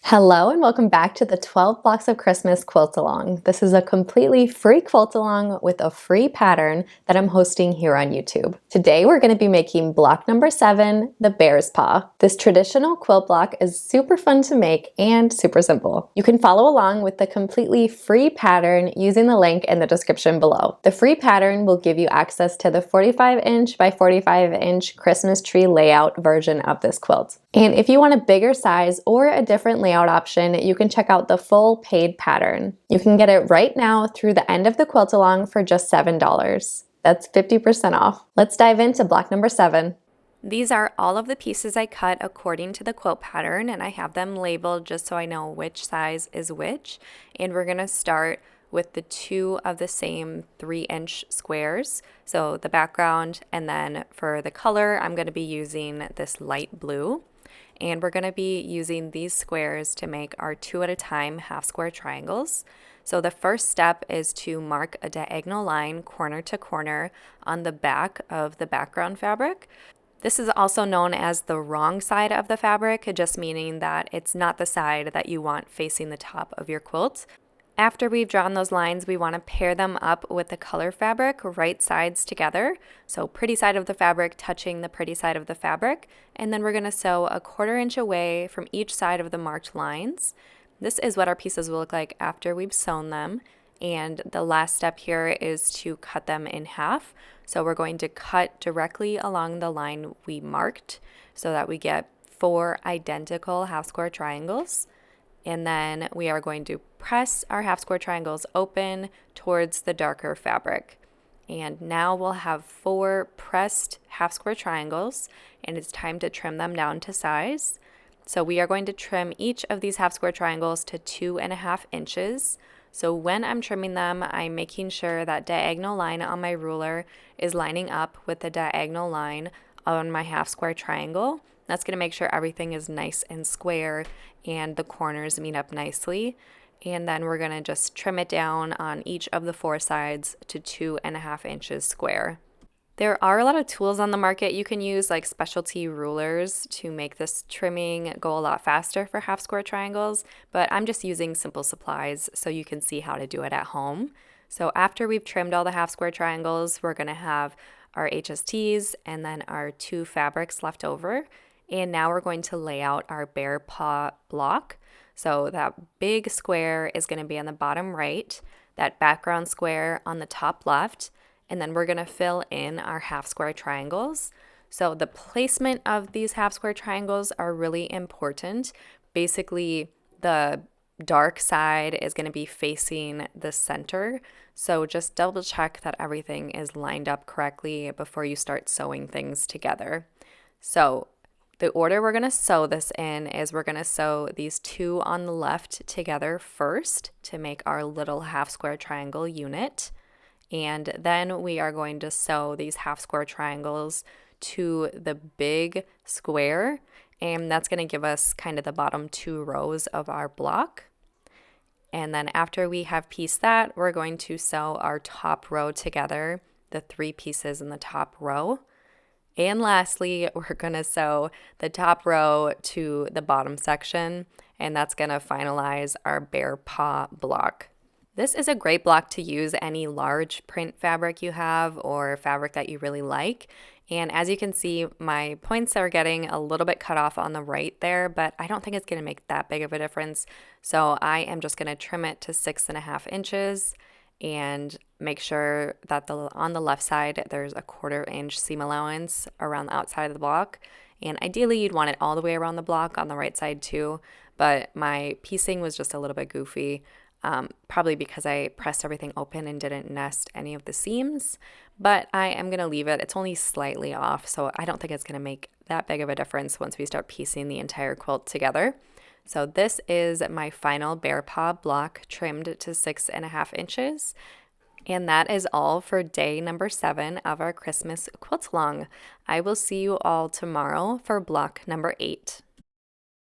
Hello and welcome back to the 12 Blocks of Christmas Quilt Along. This is a completely free quilt along with a free pattern that I'm hosting here on YouTube. Today we're going to be making block number 7, the bear's paw. This traditional quilt block is super fun to make and super simple. You can follow along with the completely free pattern using the link in the description below. The free pattern will give you access to the 45-inch by 45-inch Christmas tree layout version of this quilt. And if you want a bigger size or a different layout option, you can check out the full paid pattern. You can get it right now through the end of the quilt along for just $7. That's 50% off. Let's dive into block number 7. These are all of the pieces I cut according to the quilt pattern, and I have them labeled just so I know which size is which. And we're going to start with the two of the same 3-inch squares. So the background, and then for the color, I'm going to be using this light blue. And we're going to be using these squares to make our 2 at a time half square triangles. So the first step is to mark a diagonal line corner to corner on the back of the background fabric. This is also known as the wrong side of the fabric, just meaning that it's not the side that you want facing the top of your quilt. After we've drawn those lines, we want to pair them up with the color fabric, right sides together. So pretty side of the fabric touching the pretty side of the fabric. And then we're going to sew a 1/4 inch away from each side of the marked lines. This is what our pieces will look like after we've sewn them. And the last step here is to cut them in half. So we're going to cut directly along the line we marked so that we get 4 identical half square triangles. And then we are going to press our half square triangles open towards the darker fabric. And now we'll have 4 pressed half square triangles, and it's time to trim them down to size. So we are going to trim each of these half square triangles to 2.5 inches. So when I'm trimming them, I'm making sure that diagonal line on my ruler is lining up with the diagonal line on my half square triangle. That's going to make sure everything is nice and square and the corners meet up nicely. And then we're going to just trim it down on each of the 4 sides to 2.5 inches square. There are a lot of tools on the market you can use, like specialty rulers, to make this trimming go a lot faster for half square triangles, but I'm just using simple supplies so you can see how to do it at home. So after we've trimmed all the half square triangles, we're going to have our HSTs and then our 2 fabrics left over. And now we're going to lay out our bear paw block. So that big square is going to be on the bottom right, that background square on the top left, and then we're going to fill in our half square triangles. So the placement of these half square triangles are really important. Basically, the dark side is going to be facing the center. So just double check that everything is lined up correctly before you start sewing things together. So the order we're going to sew this in is we're going to sew these 2 on the left together first to make our little half square triangle unit. And then we are going to sew these half square triangles to the big square. And that's going to give us kind of the bottom 2 rows of our block. And then after we have pieced that, we're going to sew our top row together, the 3 pieces in the top row. And lastly, we're going to sew the top row to the bottom section, and that's going to finalize our bear paw block. This is a great block to use any large print fabric you have or fabric that you really like. And as you can see, my points are getting a little bit cut off on the right there, but I don't think it's going to make that big of a difference. So I am just going to trim it to 6.5 inches. And make sure that on the left side there's a 1/4 inch seam allowance around the outside of the block, and ideally you'd want it all the way around the block on the right side too, but my piecing was just a little bit goofy, probably because I pressed everything open and didn't nest any of the seams, but I am going to leave it. It's only slightly off, so I don't think it's going to make that big of a difference once we start piecing the entire quilt together. So this is my final bear paw block trimmed to 6.5 inches. And that is all for day number 7 of our Christmas quilt along. I will see you all tomorrow for block number 8.